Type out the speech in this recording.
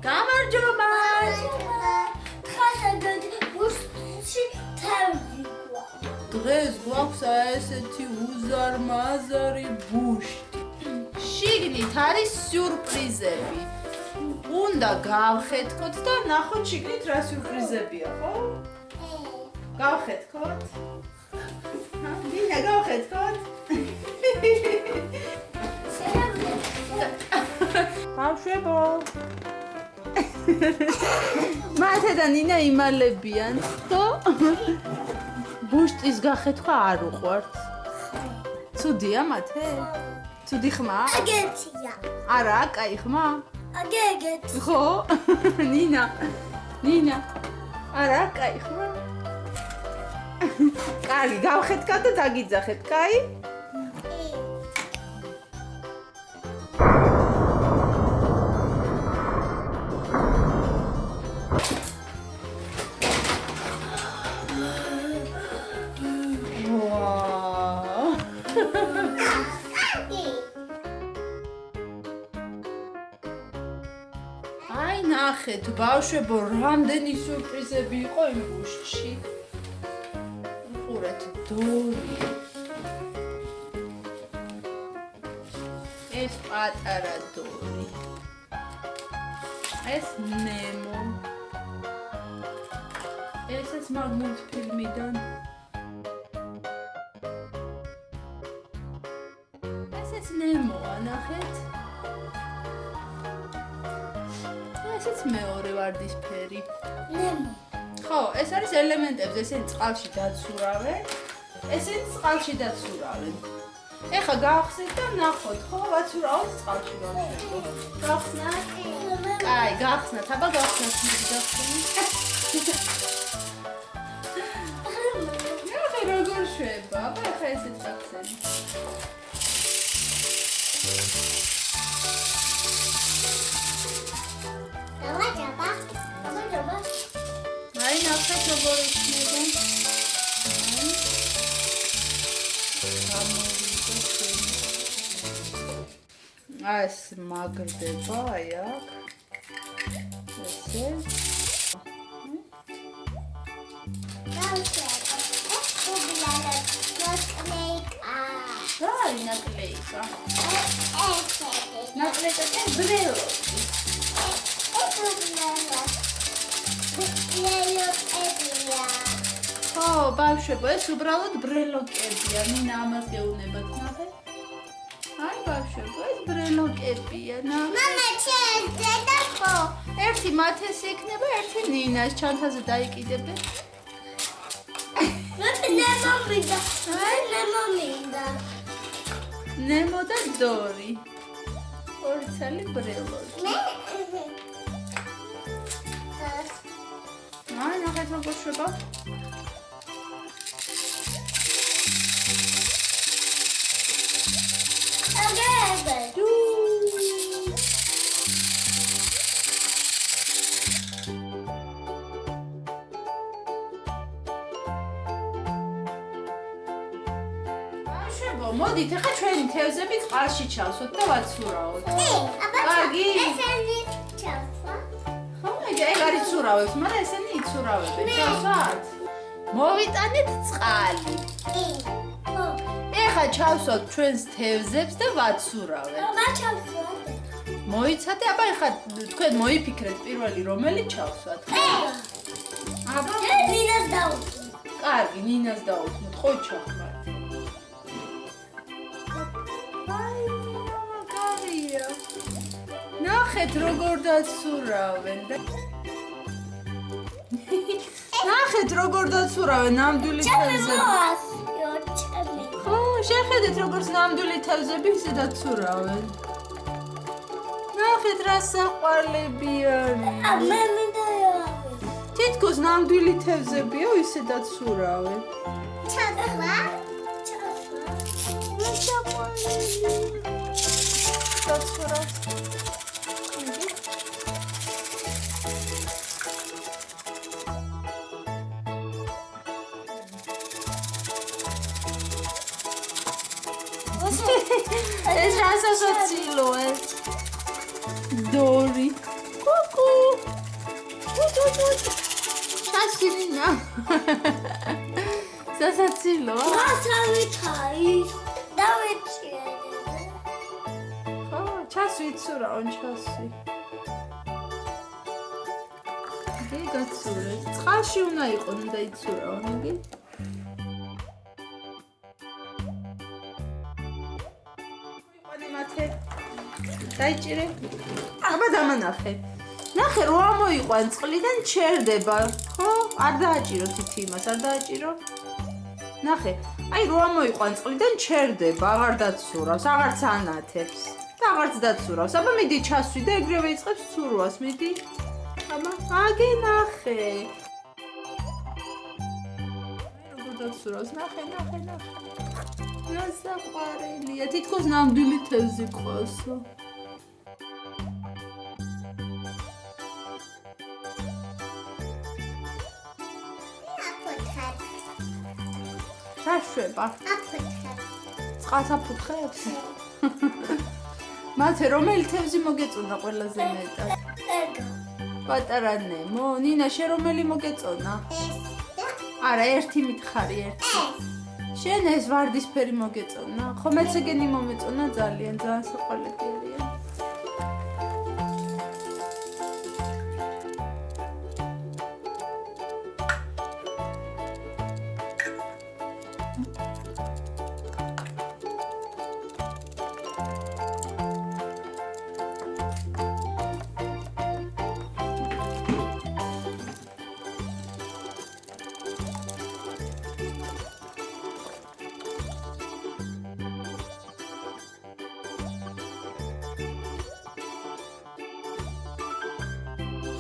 გამარჯობა. დღეს გვაქვს ესეთი უზარმაზარი ბუშტი. შიგნით არის სიურპრიზები. უნდა გავხეთქოთ და ნახოთ შიგნით რა სიურპრიზებია, ხო? გავხეთქოთ? დინა, გავხეთქოთ? ბავშვებო. მათე და ნინა იმალებიან, ხო? ბუშტის გახეთქვა არ უყვართ. ცუდია მათე? ცუდი ხმა? აგეთია. არა, კაი ხმა? აგეგეთ. ხო? ნინა. არა, კაი ხმა? კარგი, გავხეთქავ და დაგიძახეთ, კაი? აი ნახეთ, ბავშვებო, რამდენი სიურპრიზები იყო იმ ბუშტში. უყურეთ, დორი. ეს პატარა დორი. ეს ნემო. ესეც მულტფილმიდან. ესეც ნემოა, ნახეთ. ესეც მეორე ვარდისფერი. ნემო. ხო, ეს არის ელემენტებზე, ესენი წყალში დაცურავენ. ესენი წყალში დაცურავენ. ეხლა გავხსნით და ნახოთ, ხო, ვაცურავთ წყალში ბავშვებო. გავხსნათ? კაი, გავხსნათ, აბა გავხსნათ. ეხლა როგორ შვება? აბა ეხლა ესეც გავხსენით. აი ნახეთ როგორ იქნება. ეს მაგრდება აი აქ. ესე. აი ნაკლეიკა. ნაკლეიკა და ბრელო. ხო, ბავშვებო, ეს უბრალოდ ბრელოკებია. ნინა ამას გეუბნებათ, ნახეთ. აი ბავშვებო, ეს ბრელოკებია, ნახეთ. მამა, შეიძლება ხო? ერთი მათეს იქნება, ერთი ნინას. ჩანთაზე დაიკიდებდეთ. ნემო მინდა. ნემო მინდა. ნემო და დორი. ორი ცალი ბრელოკი. აი ნახეთ როგორ შვება. ბავშვებო, მოდით ახლა ჩვენი თევზები წყალში ჩავსვათ და ვაცურავოთ. კარგი? ესენი ჩავსვა. ეგ არ იცურავებს, მაგრამ ესენი იცურავებენ. ჩავსვათ? მოვიტანეთ წყალი. ეხლა ჩავსვათ ჩვენს თევზებს და ვაცურავეთ. მოიცადე, აბა ეხლა თქვენ მოიფიქრეთ პირველი რომელი ჩავსვათ. აბა ნინას დაუწვი. კარგი, ნინას დაუწვით. ხო ჩახმართ. აი, მაგარია. ნახეთ როგორ დაცურავენ და ნახეთ როგორ დაცურავენ ნამდვილი თევზები. ხო, შეხედეთ როგორც ნამდვილი თევზები ისე დაცურავენ. ნახეთ რა საყვარლები არის. მე მინდა თითქოს ნამდვილი თევზებია ისე დაცურავენ. ჩასვა. რა საყვარლები. დაცურავენ. ეს რა სასაცილოა. დორი. კუკუ. სასაცილოა? გასავითაის დავიჭირე. ხო, ჩასვი იცურაო, ჩასვი. გი გაცურე. წყალში უნდა იყოს, უნდა იცურაო, ნიგი. ვიყვანი მათე. დაიჭირე. აბა დამანახე. ნახე, რო ამოიყვან წყლიდან ჩერდება, ხო? არ დააჭიროთ ითი იმას, არ დააჭირო? ნახე, აი რო ამოიყვან წყლიდან ჩერდება, აღარ დაცურავს, აღარც ანათებს და აღარც დაცურავს. აბა მიდი ჩასვი და ეგრევე იწყებს ცურვას, მიდი. აბა, აგე ნახე. როგორ დაცურავს, ნახე. რა საყვარელია, თითქოს ნამდვილი თევზი ყოსო. შაშვება. წყალს აფუთხებს? მათე რომელი თევზი მოგეწონა ყველაზე მეტად? პატარა ნემო, ნინა შენ რომელი მოგეწონა? არა, ერთი მითხარი, ერთი. შენ ეს ვარდისფერი მოგეწონა? ხო მეც ეგენი მომეწონა ძალიან საყვარელია.